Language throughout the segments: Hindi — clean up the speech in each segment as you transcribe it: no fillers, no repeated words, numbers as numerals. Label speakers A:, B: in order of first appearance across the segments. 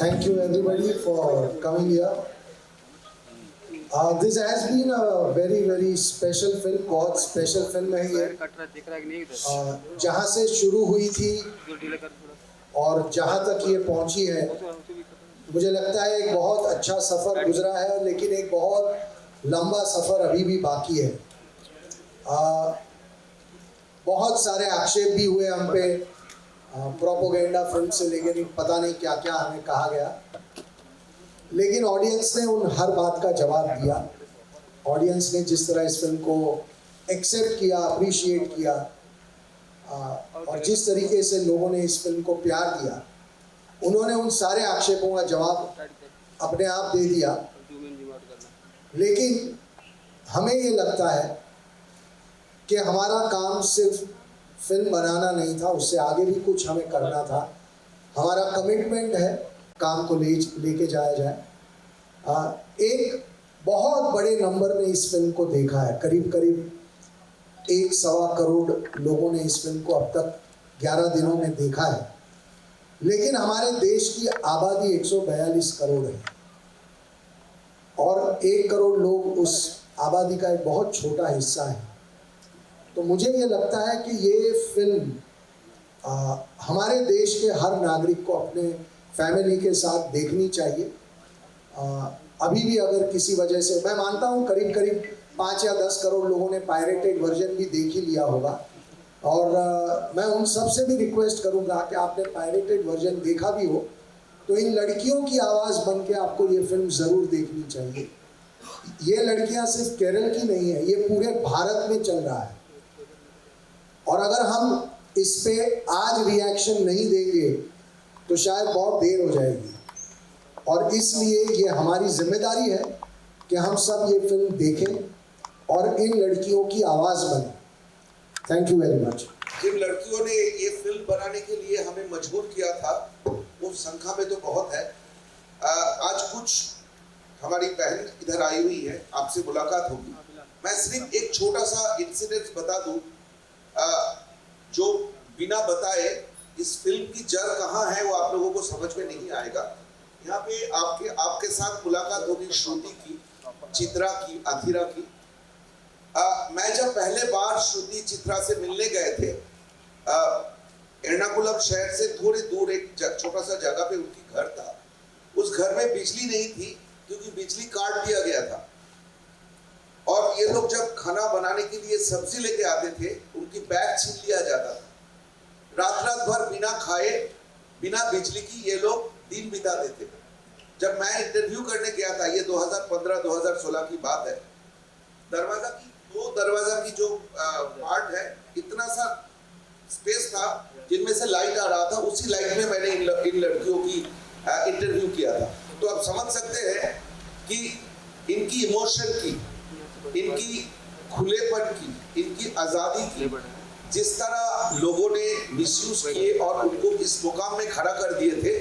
A: Thank you everybody for coming here. This has been a very very special film. बहुत special film है ये, जहाँ से शुरू हुई थी और जहाँ तक ये पहुँची है, मुझे लगता है एक बहुत अच्छा सफ़र गुजरा है, लेकिन एक बहुत लंबा सफ़र अभी भी बाकी है। बहुत सारे आक्षेप भी हुए हम पे, प्रोपोगेंडा फिल्म से लेकर पता नहीं क्या क्या हमें कहा गया, लेकिन ऑडियंस ने उन हर बात का जवाब दिया। ऑडियंस ने जिस तरह इस फिल्म को एक्सेप्ट किया, अप्रिशिएट किया, और जिस तरीके से लोगों ने इस फिल्म को प्यार दिया, उन्होंने उन सारे आक्षेपों का जवाब अपने आप दे दिया। लेकिन हमें ये लगता है कि हमारा काम सिर्फ फिल्म बनाना नहीं था, उससे आगे भी कुछ हमें करना था। हमारा कमिटमेंट है काम को लेके जाया जाए। एक बहुत बड़े नंबर ने इस फिल्म को देखा है, करीब करीब 1.25 करोड़ लोगों ने इस फिल्म को अब तक 11 दिनों में देखा है। लेकिन हमारे देश की आबादी 142 करोड़ है और 1 करोड़ लोग उस आबादी का एक बहुत छोटा हिस्सा है। तो मुझे ये लगता है कि ये फिल्म हमारे देश के हर नागरिक को अपने फैमिली के साथ देखनी चाहिए। अभी भी अगर किसी वजह से, मैं मानता हूँ करीब करीब 5 या 10 करोड़ लोगों ने पायरेटेड वर्जन भी देख ही लिया होगा, और मैं उन सब से भी रिक्वेस्ट करूँगा कि आपने पायरेटेड वर्जन देखा भी हो तो इन लड़कियों की आवाज़ बन के आपको ये फिल्म ज़रूर देखनी चाहिए। ये लड़कियाँ सिर्फ केरल की नहीं है, ये पूरे भारत में चल रहा है, और अगर हम इस पे आज रिएक्शन नहीं देंगे तो शायद बहुत देर हो जाएगी। और इसलिए ये हमारी जिम्मेदारी है कि हम सब ये फिल्म देखें और इन लड़कियों की आवाज़ बने। Thank you very much.
B: जिन लड़कियों ने ये फिल्म बनाने के लिए हमें मजबूर किया था, वो संख्या में तो बहुत है। आज कुछ हमारी बहन इधर आई हुई है, आपसे मुलाकात होगी। मैं सिर्फ एक छोटा सा इंसिडेंट बता दूं, जो बिना बताए इस फिल्म की जड़ कहाँ है वो आप लोगों को समझ में नहीं आएगा। यहाँ पे आपके साथ मुलाकात होगी श्रुति की, चित्रा की, अथिरा की। मैं जब पहले बार श्रुति चित्रा से मिलने गए थे, एर्नाकुलम शहर से थोड़ी दूर एक छोटा सा जगह पे उनकी घर था। उस घर में बिजली नहीं थी क्योंकि बिजली काट दिया गया था, और ये लोग जब खाना बनाने के लिए सब्जी लेके आते थे, उनकी बैग छीन लिया जाता था। रात भर बिना खाए, बिना बिजली की ये लोग दिन बिता देते थे। जब मैं इंटरव्यू करने गया था, ये 2015-2016 की बात है, दो दरवाजा की जो पार्ट है, इतना सा स्पेस था जिनमें से लाइट आ रहा था, उसी लाइट में मैंने इन लड़कियों की इंटरव्यू किया था। तो आप समझ सकते हैं कि इनकी इमोशन की, इनकी खुलेपन की, इनकी आज़ादी की, जिस तरह लोगों ने मिसयूज किए और उनको इस मुकाम में खड़ा कर दिए थे,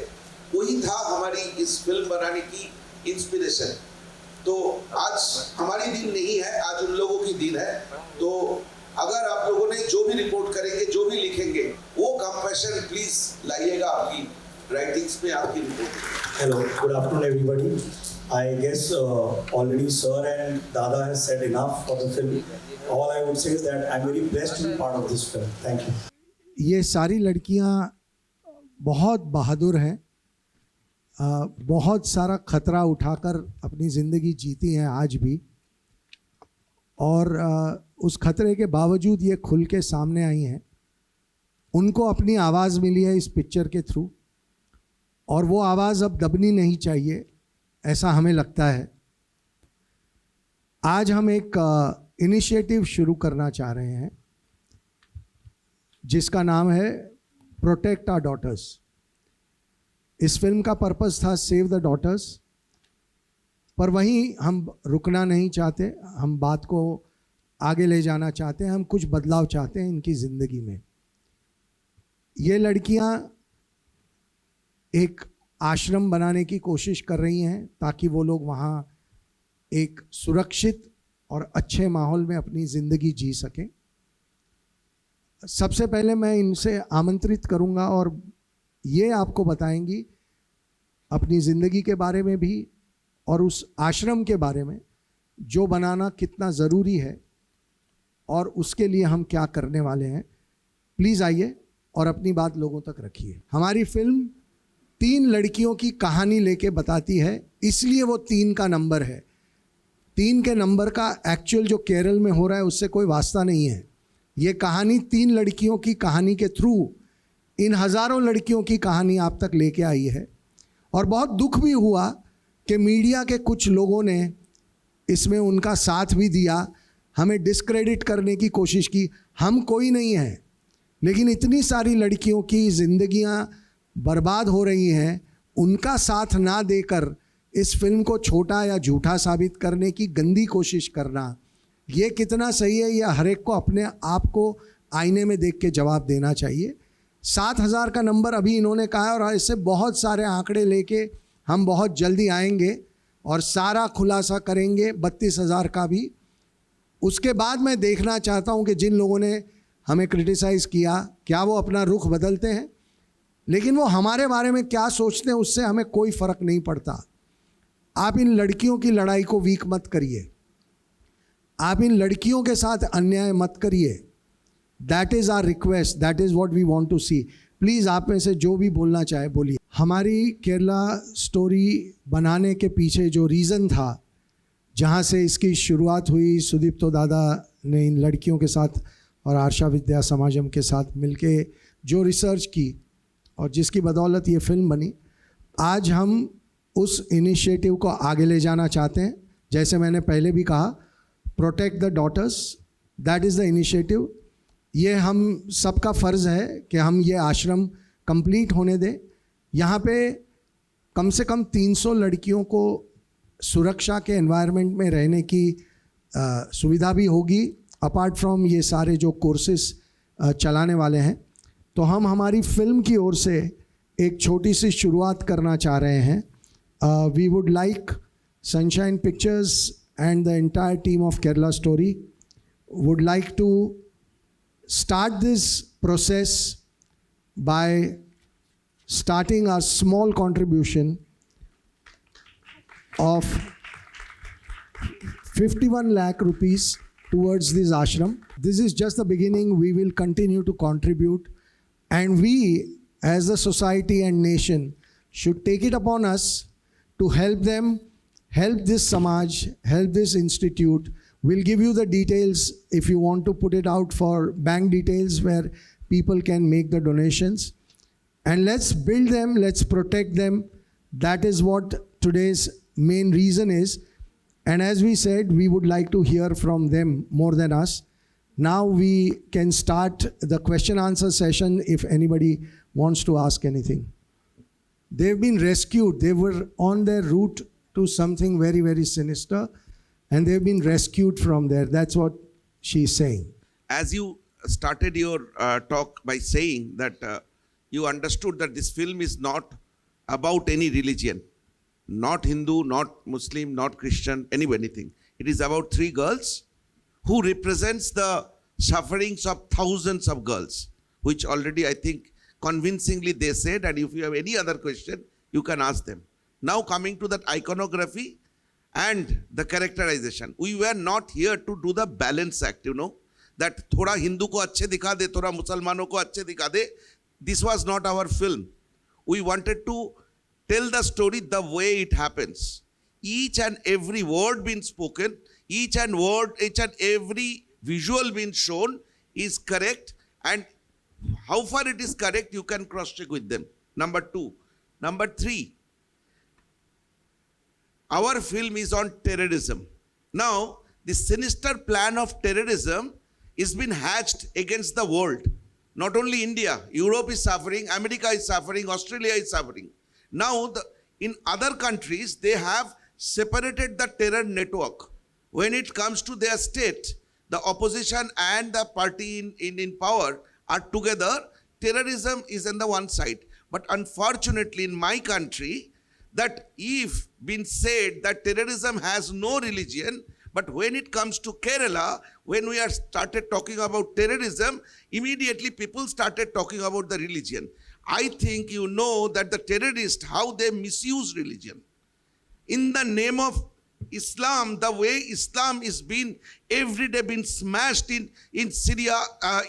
B: वही था हमारी इस फिल्म बनाने की इंस्पिरेशन। तो आज हमारी दिन नहीं है, आज उन लोगों की दिन है। तो अगर आप लोगों ने जो भी रिपोर्ट करेंगे, जो भी लिखेंगे, वो कंपैशन प्लीज लाइएगा आपकी राइटिंग्स में, आपकी report.
C: Hello, good afternoon everybody. I guess already sir and Dada has said enough for the film. All I would say is that I'm very blessed to be part of this film. Thank you.
A: ये सारी लड़कियां बहुत बहादुर हैं, बहुत सारा खतरा उठाकर अपनी ज़िंदगी जीती हैं आज भी, और उस खतरे के बावजूद ये खुल के सामने आई हैं। उनको अपनी आवाज़ मिली है इस पिक्चर के थ्रू, और वो आवाज़ अब दबनी नहीं चाहिए, ऐसा हमें लगता है। आज हम एक इनिशिएटिव शुरू करना चाह रहे हैं जिसका नाम है प्रोटेक्ट आवर डॉटर्स। इस फिल्म का पर्पस था सेव द डॉटर्स, पर वहीं हम रुकना नहीं चाहते, हम बात को आगे ले जाना चाहते हैं, हम कुछ बदलाव चाहते हैं इनकी ज़िंदगी में। ये लड़कियां एक आश्रम बनाने की कोशिश कर रही हैं ताकि वो लोग वहाँ एक सुरक्षित और अच्छे माहौल में अपनी ज़िंदगी जी सकें। सबसे पहले मैं इनसे आमंत्रित करूंगा और ये आपको बताएंगी अपनी ज़िंदगी के बारे में भी और उस आश्रम के बारे में जो बनाना कितना ज़रूरी है और उसके लिए हम क्या करने वाले हैं। प्लीज़ आइए और अपनी बात लोगों तक रखिए। हमारी फिल्म 3 लड़कियों की कहानी लेके बताती है, इसलिए वो 3 का नंबर है। 3 के नंबर का एक्चुअल जो केरल में हो रहा है उससे कोई वास्ता नहीं है। ये कहानी 3 लड़कियों की कहानी के थ्रू इन हज़ारों लड़कियों की कहानी आप तक लेके आई है। और बहुत दुख भी हुआ कि मीडिया के कुछ लोगों ने इसमें उनका साथ भी दिया, हमें डिस्क्रेडिट करने की कोशिश की। हम कोई नहीं है, लेकिन इतनी सारी लड़कियों की ज़िंदगियां बर्बाद हो रही हैं, उनका साथ ना देकर इस फिल्म को छोटा या झूठा साबित करने की गंदी कोशिश करना, ये कितना सही है, यह हर एक को अपने आप को आईने में देख के जवाब देना चाहिए। 7,000 का नंबर अभी इन्होंने कहा है और इससे बहुत सारे आंकड़े लेके हम बहुत जल्दी आएंगे और सारा खुलासा करेंगे 32,000 का भी। उसके बाद मैं देखना चाहता हूं कि जिन लोगों ने हमें क्रिटिसाइज़ किया, क्या वो अपना रुख बदलते हैं, लेकिन वो हमारे बारे में क्या सोचते हैं उससे हमें कोई फ़र्क नहीं पड़ता। आप इन लड़कियों की लड़ाई को वीक मत करिए, आप इन लड़कियों के साथ अन्याय मत करिए। That is our request, that is what we want to see. Please आप में से जो भी बोलना चाहे बोलिए। हमारी केरला स्टोरी बनाने के पीछे जो रीज़न था, जहाँ से इसकी शुरुआत हुई, सुदीप्तो दादा ने इन लड़कियों के साथ और आर्षा विद्या समाजम के साथ मिलके जो रिसर्च की और जिसकी बदौलत ये फिल्म बनी, आज हम उस इनिशिएटिव को आगे ले जाना चाहते हैं। जैसे मैंने पहले भी कहा, protect the daughters, that is the initiative. ये हम सबका फ़र्ज़ है कि हम ये आश्रम कंप्लीट होने दें। यहाँ पे कम से कम 300 लड़कियों को सुरक्षा के एनवायरनमेंट में रहने की सुविधा भी होगी, अपार्ट फ्रॉम ये सारे जो कोर्सेस चलाने वाले हैं। तो हम हमारी फिल्म की ओर से एक छोटी सी शुरुआत करना चाह रहे हैं। We would like Sunshine Pictures and the entire team of Kerala Story would like to start this process by starting a small contribution of 51 lakh rupees towards this ashram. This is just the beginning. We will continue to contribute, and we as a society and nation should take it upon us to help them, help this samaj, help this institute. We'll give you the details if you want to put it out for bank details where people can make the donations. And let's build them, let's protect them. That is what today's main reason is. And as we said, we would like to hear from them more than us. Now we can start the question answer session if anybody wants to ask anything. They've been rescued. They were on their route to something very, very sinister. And they've been rescued from there. That's what she's saying.
B: As you started your talk by saying that you understood that this film is not about any religion, not Hindu, not Muslim, not Christian, anything. It is about 3 girls who represents the sufferings of thousands of girls, which already I think convincingly they said, and if you have any other question, you can ask them. Now coming to that iconography and the characterization, we were not here to do the balance act, you know, that thoda Hindu ko अच्छे दिखा दे, थोड़ा मुसलमानों को अच्छे दिखा दे. This was not our film. We wanted to tell the story the way it happens. Each and every word being spoken, each and every visual being shown is correct, and how far it is correct you can cross check with them. Number 2. Number 3, our film is on terrorism. Now, the sinister plan of terrorism is been hatched against the world. Not only India, Europe is suffering, America is suffering, Australia is suffering. Now, in other countries, they have separated the terror network. When it comes to their state, the opposition and the party in power are together. Terrorism is on the one side. But unfortunately, in my country, that if been said that terrorism has no religion, but when it comes to Kerala, when we are started talking about terrorism, immediately people started talking about the religion. I think you know that the terrorists, how they misuse religion. In the name of Islam, the way Islam is being every day been smashed in Syria,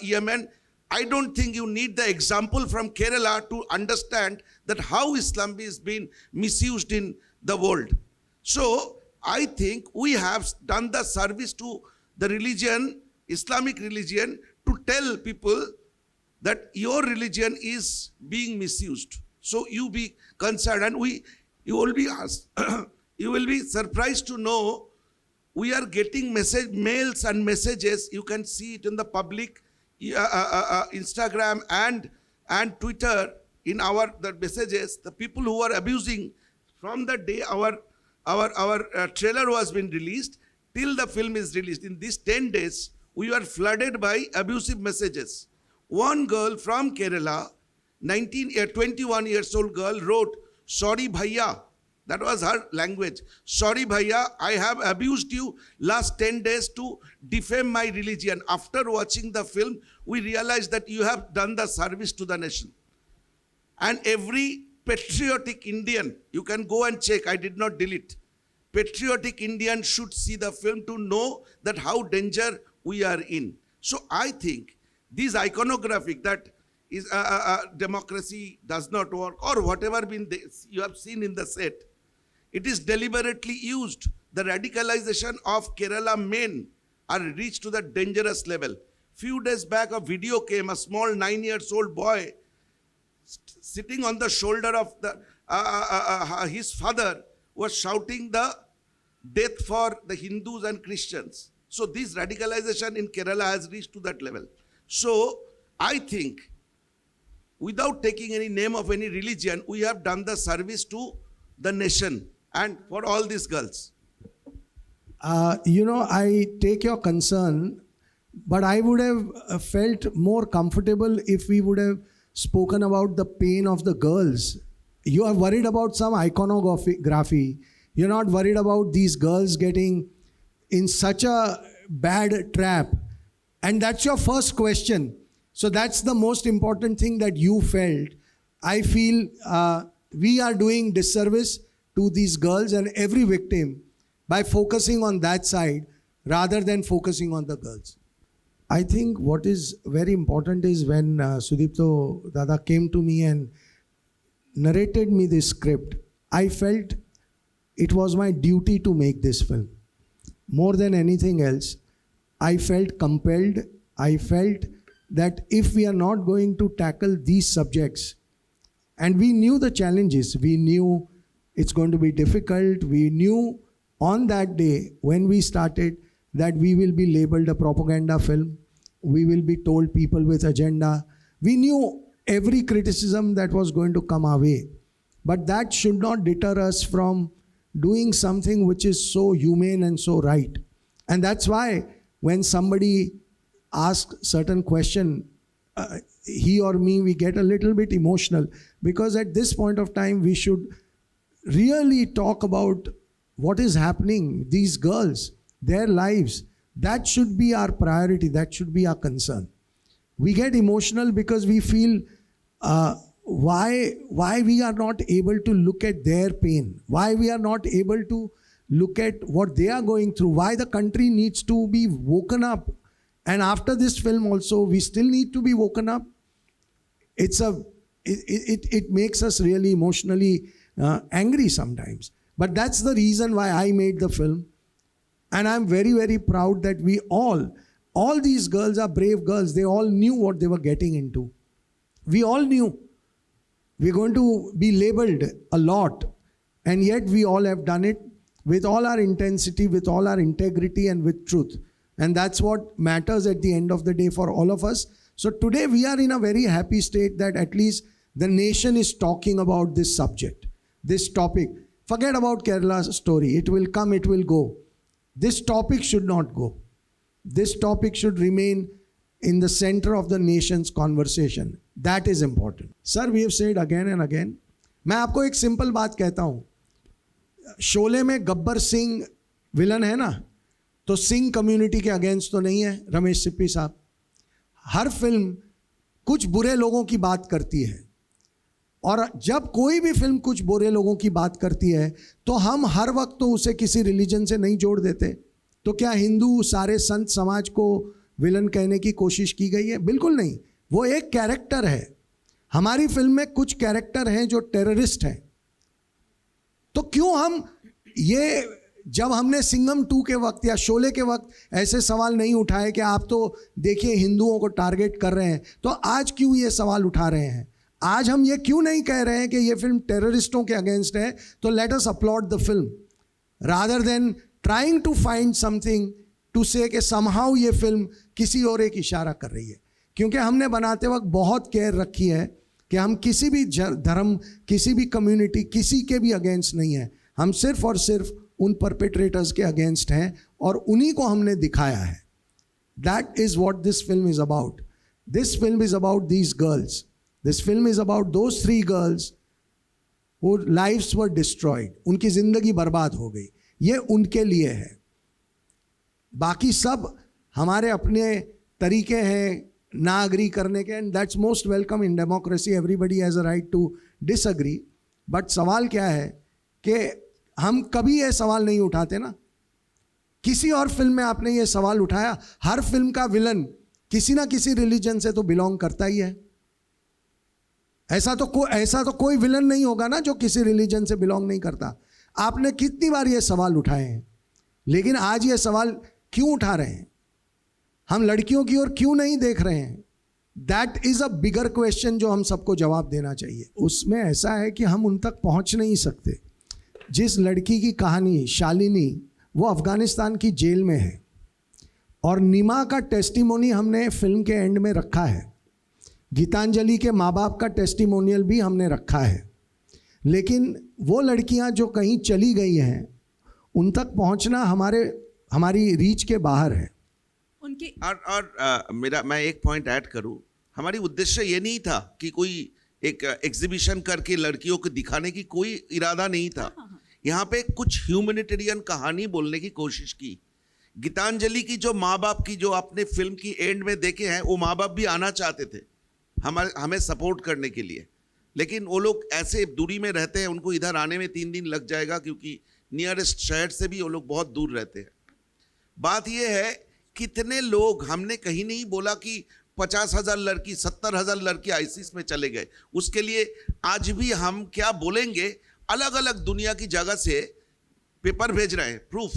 B: Yemen, I don't think you need the example from Kerala to understand that how Islam is being misused in the world. So I think we have done the service to the religion, Islamic religion, to tell people that your religion is being misused. So you be concerned, and you will be asked, you will be surprised to know we are getting mails and messages. You can see it in the public Instagram and Twitter in the messages. The people who are abusing from the day our trailer was been released till the film is released. In these 10 days, we are flooded by abusive messages. One girl from Kerala, 21 years old girl, wrote, "Sorry bhaiya." That was her language. "Sorry bhaiya, I have abused you last 10 days to defame my religion. After watching the film, we realized that you have done the service to the nation." And every patriotic Indian, you can go and check, I did not delete. Patriotic Indian should see the film to know that how danger we are in. So I think this iconographic that is democracy does not work, or whatever you have seen in the set, it is deliberately used. The radicalization of Kerala men are reached to the dangerous level. Few days back, a video came, a small 9 years old boy sitting on the shoulder of his father was shouting the death for the Hindus and Christians. So this radicalization in Kerala has reached to that level. So I think without taking any name of any religion, we have done the service to the nation and for all these girls.
A: I take your concern, but I would have felt more comfortable if we would have spoken about the pain of the girls. You are worried about some iconography. You're not worried about these girls getting in such a bad trap. And that's your first question. So that's the most important thing that you felt. I feel we are doing disservice to these girls and every victim by focusing on that side rather than focusing on the girls. I think what is very important is when Sudipto Dada came to me and narrated me this script, I felt it was my duty to make this film. More than anything else, I felt compelled. I felt that if we are not going to tackle these subjects, and we knew the challenges, we knew it's going to be difficult, we knew on that day when we started that we will be labeled a propaganda film, we will be told people with agenda. We knew every criticism that was going to come our way. But that should not deter us from doing something which is so humane and so right. And that's why when somebody asks certain question, he or me, we get a little bit emotional, because at this point of time we should really talk about what is happening, these girls, their lives. That should be our priority, that should be our concern. We get emotional because we feel why we are not able to look at their pain, why we are not able to look at what they are going through, why the country needs to be woken up. And after this film also, we still need to be woken up. It makes us really emotionally angry sometimes. But that's the reason why I made the film. And I'm very, very proud that we all these girls are brave girls. They all knew what they were getting into. We all knew we're going to be labeled a lot. And yet we all have done it with all our intensity, with all our integrity and with truth. And that's what matters at the end of the day for all of us. So today we are in a very happy state that at least the nation is talking about this subject, this topic. Forget about Kerala's story. It will come, it will go. This topic should not go. This topic should remain in the center of the nation's conversation. That is important. Sir, we have said again and again. मैं आपको एक सिंपल बात कहता हूँ. शोले में गब्बर सिंह विलन है ना, तो सिंह कम्युनिटी के अगेंस्ट तो नहीं है रमेश सिप्पी साहब. हर फिल्म कुछ बुरे लोगों की बात करती है, और जब कोई भी फिल्म कुछ बुरे लोगों की बात करती है तो हम हर वक्त तो उसे किसी रिलीजन से नहीं जोड़ देते। तो क्या हिंदू सारे संत समाज को विलन कहने की कोशिश की गई है? बिल्कुल नहीं। वो एक कैरेक्टर है। हमारी फिल्म में कुछ कैरेक्टर हैं जो टेररिस्ट हैं। तो क्यों हम ये, जब हमने सिंघम 2 के वक्त या शोले के वक्त ऐसे सवाल नहीं उठाए कि आप तो देखिए हिंदुओं को टारगेट कर रहे हैं, तो आज क्यों ये सवाल उठा रहे हैं? आज हम ये क्यों नहीं कह रहे हैं कि ये फिल्म टेररिस्टों के अगेंस्ट है, तो let us upload the film rather than trying to find something to say कि समहाउ ये फिल्म किसी और एक इशारा कर रही है। क्योंकि हमने बनाते वक्त बहुत केयर रखी है कि हम किसी भी धर्म, किसी भी कम्युनिटी, किसी के भी अगेंस्ट नहीं है। हम सिर्फ और सिर्फ उन परपेट्रेटर्स के अगेंस्ट हैं और उन्हीं को हमने दिखाया है। That is what this film is about. This film is about these girls. This film is about those 3 girls who lives were destroyed, उनकी ज़िंदगी बर्बाद हो गई। ये उनके लिए है। बाकी सब हमारे अपने तरीके हैं ना अग्री करने के, and that's most welcome in democracy. Everybody has a right to disagree. But सवाल क्या है कि हम कभी ये सवाल नहीं उठाते ना। किसी और फिल्म में आपने ये सवाल उठाया? हर फिल्म का विलन किसी ना किसी रिलीजन से तो बिलोंग करता ही है। ऐसा तो कोई विलन नहीं होगा ना जो किसी रिलीजन से बिलोंग नहीं करता। आपने कितनी बार ये सवाल उठाए हैं, लेकिन आज ये सवाल क्यों उठा रहे हैं? हम लड़कियों की ओर क्यों नहीं देख रहे हैं? That is a bigger question जो हम सबको जवाब देना चाहिए। उसमें ऐसा है कि हम उन तक पहुंच नहीं सकते। जिस लड़की की कहानी शालिनी, वो अफ़गानिस्तान की जेल में है और निमा का टेस्टिमोनी हमने फिल्म के एंड में रखा है। गीतांजलि के माँ बाप का टेस्टिमोनियल भी हमने रखा है। लेकिन वो लड़कियां जो कहीं चली गई हैं, उन तक पहुंचना हमारी रीच के बाहर है।
B: उनकी मैं एक पॉइंट ऐड करूं। हमारी उद्देश्य ये नहीं था कि कोई एक एग्जीबिशन करके लड़कियों को दिखाने की कोई इरादा नहीं था। यहाँ पे कुछ ह्यूमैनिटेरियन कहानी बोलने की कोशिश की। गीतांजलि की जो माँ बाप की, जो आपने फिल्म की एंड में देखे हैं, वो माँ बाप भी आना चाहते थे हमें सपोर्ट करने के लिए, लेकिन वो लोग ऐसे दूरी में रहते हैं, उनको इधर आने में 3 दिन लग जाएगा क्योंकि नियरेस्ट शहर से भी वो लोग बहुत दूर रहते हैं। बात ये है, कितने लोग, हमने कहीं नहीं बोला कि 50,000 लड़की 70,000 लड़की आईसीस में चले गए। उसके लिए आज भी हम क्या बोलेंगे, अलग अलग दुनिया की जगह से पेपर भेज रहे हैं, प्रूफ।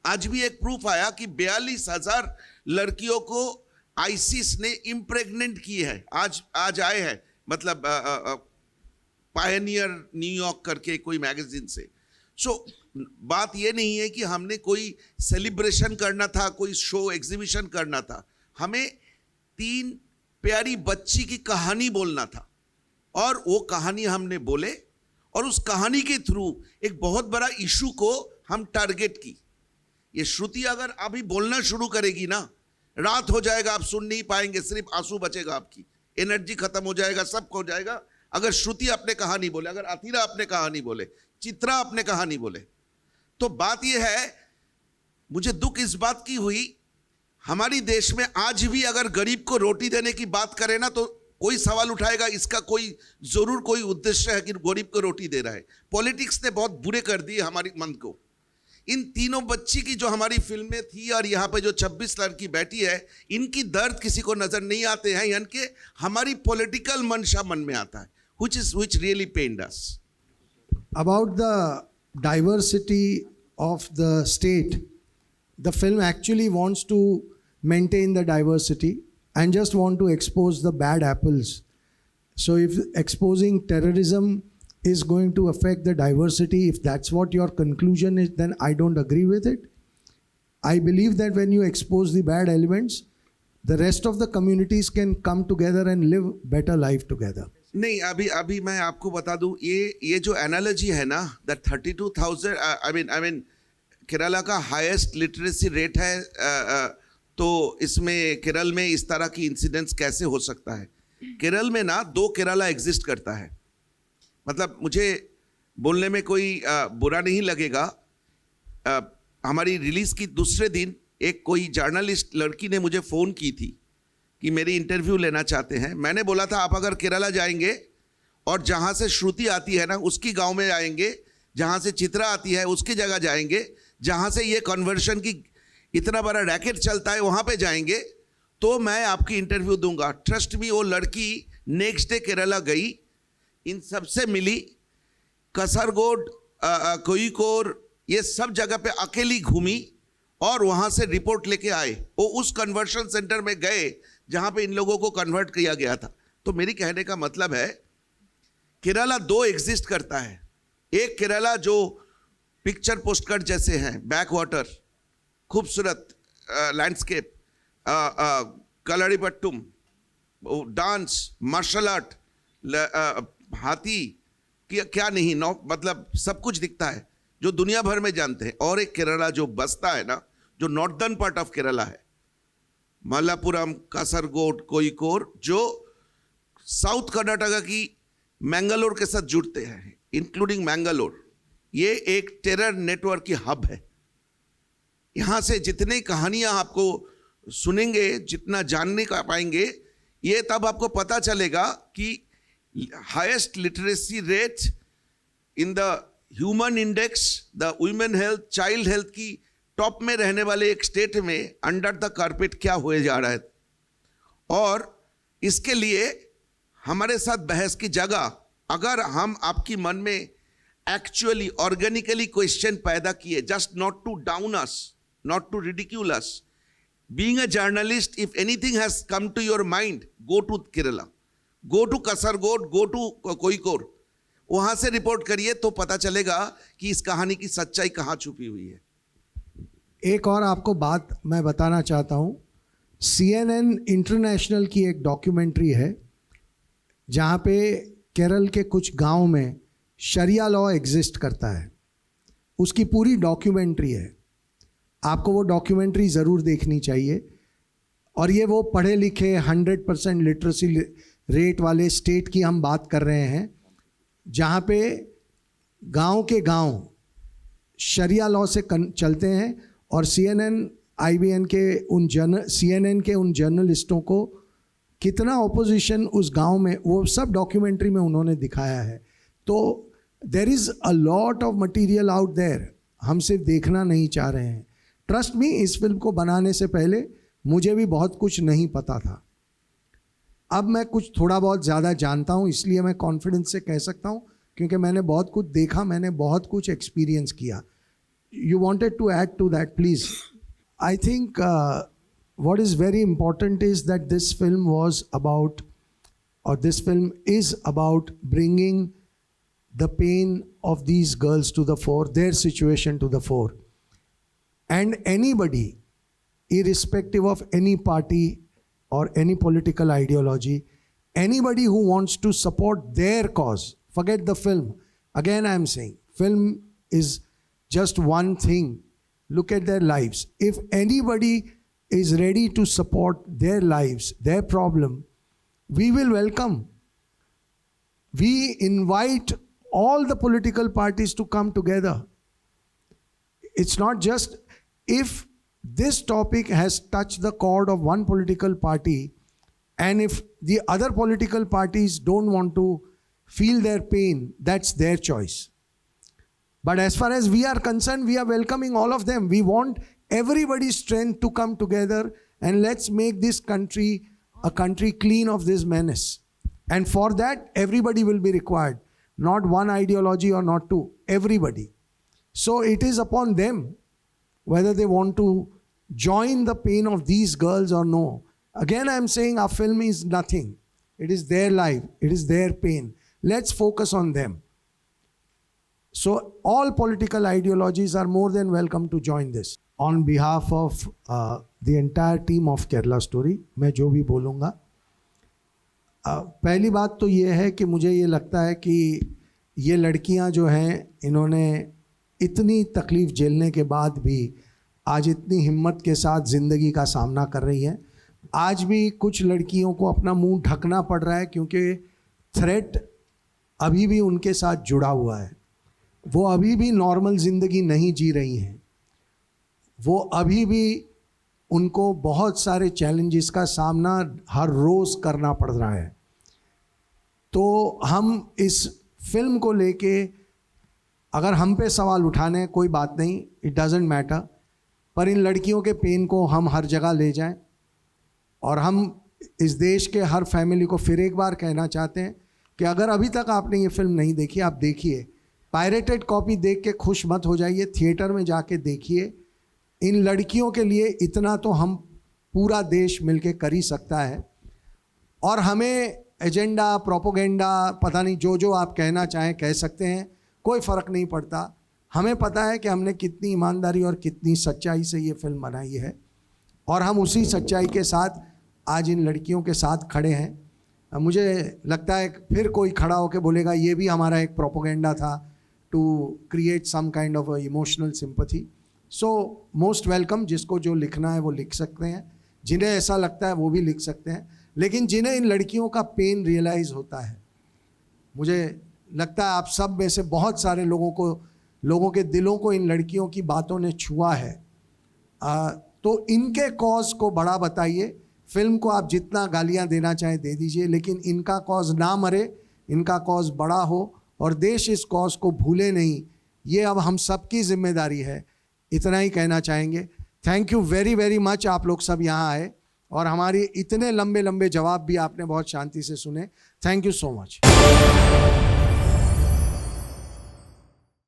B: आज भी एक प्रूफ आया कि 42,000 लड़कियों को आईसीस ने इम्प्रेग्नेंट की है। आज आए हैं, मतलब पायनियर न्यूयॉर्क करके कोई मैगजीन से। सो बात ये नहीं है कि हमने कोई सेलिब्रेशन करना था, कोई शो एग्जीबिशन करना था। हमें 3 प्यारी बच्ची की कहानी बोलना था और वो कहानी हमने बोले और उस कहानी के थ्रू एक बहुत बड़ा इशू को हम टारगेट की। ये श्रुति अगर अभी बोलना शुरू करेगी ना, रात हो जाएगा, आप सुन नहीं पाएंगे, सिर्फ आंसू बचेगा, आपकी एनर्जी खत्म हो जाएगा, सब हो जाएगा। अगर श्रुति अपने कहानी बोले, अगर अतीरा अपने कहानी बोले, चित्रा अपने कहानी बोले, तो बात यह है, मुझे दुख इस बात की हुई, हमारी देश में आज भी अगर गरीब को रोटी देने की बात करें ना, तो कोई सवाल उठाएगा, इसका कोई जरूर कोई उद्देश्य है कि गरीब को रोटी दे रहा है। पॉलिटिक्स ने बहुत बुरे कर दिए हमारे मन को। इन तीनों बच्ची की जो हमारी फिल्म में थी और यहाँ पे जो 26 लड़की बैठी है, इनकी दर्द किसी को नजर नहीं आते हैं, यानी कि हमारी पॉलिटिकल मंशा मन में आता है, which really pained us.
A: About the diversity of the state, the film actually wants to maintain the diversity and just want to expose the bad apples. So if exposing terrorism is going to affect the diversity, if that's what your conclusion is, then I don't agree with it. I believe that when you expose the bad elements, the rest of the communities can come together and live better life together.
B: नहीं, अभी मैं आपको बता दूं, ये जो एनालॉजी है ना, दैट 32,000, आई मीन केरला का हाईएस्ट लिटरेसी रेट है, तो इसमें केरल में इस तरह की इंसिडेंट्स कैसे हो सकता है? केरल में ना 2 केरला एग्जिस्ट करता है। मतलब मुझे बोलने में कोई बुरा नहीं लगेगा। हमारी रिलीज की दूसरे दिन एक कोई जर्नलिस्ट लड़की ने मुझे फ़ोन की थी कि मेरी इंटरव्यू लेना चाहते हैं। मैंने बोला था आप अगर केरला जाएंगे, और जहाँ से श्रुति आती है ना उसकी गांव में आएंगे, जहाँ से चित्रा आती है उसकी जगह जाएंगे, जहाँ से ये कन्वर्शन की इतना बड़ा रैकेट चलता है वहाँ पे जाएंगे, तो मैं आपकी इंटरव्यू दूंगा। ट्रस्ट मी, वो लड़की नेक्स्ट डे केरला गई, इन सबसे मिली, कसरगोड, कोयिकोड, ये सब जगह पे अकेली घूमी और वहाँ से रिपोर्ट लेके आए। वो उस कन्वर्शन सेंटर में गए जहाँ पे इन लोगों को कन्वर्ट किया गया था। तो मेरी कहने का मतलब है केरला दो एग्जिस्ट करता है। एक केरला जो पिक्चर पोस्टकार्ड जैसे हैं, बैक वाटर, खूबसूरत लैंडस्केप, कलरीपट्टुम, डांस, मार्शल आर्ट, हाथी, क्या नहीं, नौ मतलब सब कुछ दिखता है जो दुनिया भर में जानते हैं। और एक केरला जो बसता है ना, जो नॉर्दर्न पार्ट ऑफ केरला है, मल्लापुरम, कासरगोड, कोयिकोड, जो साउथ कर्नाटका की मैंगलोर के साथ जुड़ते हैं, इंक्लूडिंग मैंगलोर। ये एक टेरर नेटवर्क की हब है। यहाँ से जितनी कहानियाँ आपको सुनेंगे, जितना जानने का पाएंगे, ये तब आपको पता चलेगा कि highest literacy rate in the human index, the women health, child health की टॉप में रहने वाले एक स्टेट में अंडर द कारपेट क्या हुए जा रहा है। और इसके लिए हमारे साथ बहस की जगह, अगर हम आपकी मन में एक्चुअली ऑर्गेनिकली क्वेश्चन पैदा किए, just not to down us, not to ridicule us, being a journalist, if anything has come to your mind, go to Kerala, go to Kasaragod, go to Kozhikode, वहां से रिपोर्ट करिए, तो पता चलेगा कि इस कहानी की सच्चाई कहाँ छुपी हुई है।
A: एक और आपको बात मैं बताना चाहता हूँ, CNN इंटरनेशनल की एक डॉक्यूमेंट्री है जहाँ पे केरल के कुछ गांव में शरिया लॉ एग्जिस्ट करता है। उसकी पूरी डॉक्यूमेंट्री है, आपको वो डॉक्यूमेंट्री ज़रूर देखनी चाहिए। और ये वो पढ़े लिखे 100% लिटरेसी रेट वाले स्टेट की हम बात कर रहे हैं, जहाँ पे गांव के गांव शरिया लॉ से चलते हैं। और CNN के उन जर्नलिस्टों को कितना ऑपोजिशन उस गांव में, वो सब डॉक्यूमेंट्री में उन्होंने दिखाया है। तो there is a lot of material out there, हम सिर्फ देखना नहीं चाह रहे हैं। ट्रस्ट मी, इस फिल्म को बनाने से पहले मुझे भी बहुत कुछ नहीं पता था। अब मैं कुछ थोड़ा बहुत ज़्यादा जानता हूँ, इसलिए मैं कॉन्फिडेंस से कह सकता हूँ, क्योंकि मैंने बहुत कुछ देखा, मैंने बहुत कुछ एक्सपीरियंस किया। You wanted to add to that, please. I think what is very important is that this film was about, or this film is about bringing the pain of these girls to the fore, their situation to the fore. And anybody, irrespective of any party or any political ideology, anybody who wants to support their cause, forget the film. Again, I am saying, film is just one thing. Look at their lives. If anybody is ready to support their lives, their problem, we will welcome. We invite all the political parties to come together. It's not just if this topic has touched the chord of one political party, and if the other political parties don't want to feel their pain, that's their choice. But as far as we are concerned, we are welcoming all of them. We want everybody's strength to come together, and let's make this country a country clean of this menace. And for that, everybody will be required. Not one ideology or not two, everybody. So it is upon them whether they want to join the pain of these girls or no. Again, I am saying our film is nothing. It is their life. It is their pain. Let's focus on them. So all political ideologies are more than welcome to join this. On behalf of the entire team of Kerala Story, मैं जो भी बोलूँगा, पहली बात तो ये है कि मुझे ये लगता है कि ये लड़कियां जो हैं, इन्होंने इतनी तकलीफ़ झेलने के बाद भी आज इतनी हिम्मत के साथ ज़िंदगी का सामना कर रही हैं। आज भी कुछ लड़कियों को अपना मुंह ढकना पड़ रहा है, क्योंकि थ्रेट अभी भी उनके साथ जुड़ा हुआ है। वो अभी भी नॉर्मल ज़िंदगी नहीं जी रही हैं। वो अभी भी उनको बहुत सारे चैलेंजेस का सामना हर रोज़ करना पड़ रहा है। तो हम इस फिल्म को लेके अगर हम पे सवाल उठाने कोई बात नहीं, इट डजेंट मैटर, पर इन लड़कियों के पेन को हम हर जगह ले जाएं। और हम इस देश के हर फैमिली को फिर एक बार कहना चाहते हैं कि अगर अभी तक आपने ये फिल्म नहीं देखी, आप देखिए। पायरेटेड कॉपी देख के खुश मत हो जाइए, थिएटर में जाके देखिए। इन लड़कियों के लिए इतना तो हम पूरा देश मिलके कर ही सकता है। और हमें एजेंडा, प्रोपोगेंडा, पता नहीं जो जो आप कहना चाहें कह सकते हैं, कोई फ़र्क नहीं पड़ता। हमें पता है कि हमने कितनी ईमानदारी और कितनी सच्चाई से ये फिल्म बनाई है, और हम उसी सच्चाई के साथ आज इन लड़कियों के साथ खड़े हैं। मुझे लगता है फिर कोई खड़ा होकर बोलेगा ये भी हमारा एक प्रोपोगेंडा था to create some kind of emotional sympathy. So most welcome, जिसको जो लिखना है वो लिख सकते हैं, जिन्हें ऐसा लगता है वो भी लिख सकते हैं। लेकिन जिन्हें इन लड़कियों का पेन रियलाइज़ होता है, मुझे लगता है आप सब में से बहुत सारे लोगों के दिलों को इन लड़कियों की बातों ने छुआ है। तो इनके कॉज को बड़ा बताइए। फिल्म को आप जितना गालियां देना चाहें दे दीजिए, लेकिन इनका कॉज ना मरे, इनका कॉज बड़ा हो और देश इस कॉज को भूले नहीं, ये अब हम सबकी जिम्मेदारी है। इतना ही कहना चाहेंगे। Thank you very very much, आप लोग सब यहाँ आए और हमारी इतने लंबे लंबे जवाब भी आपने बहुत शांति से सुने। Thank you so much.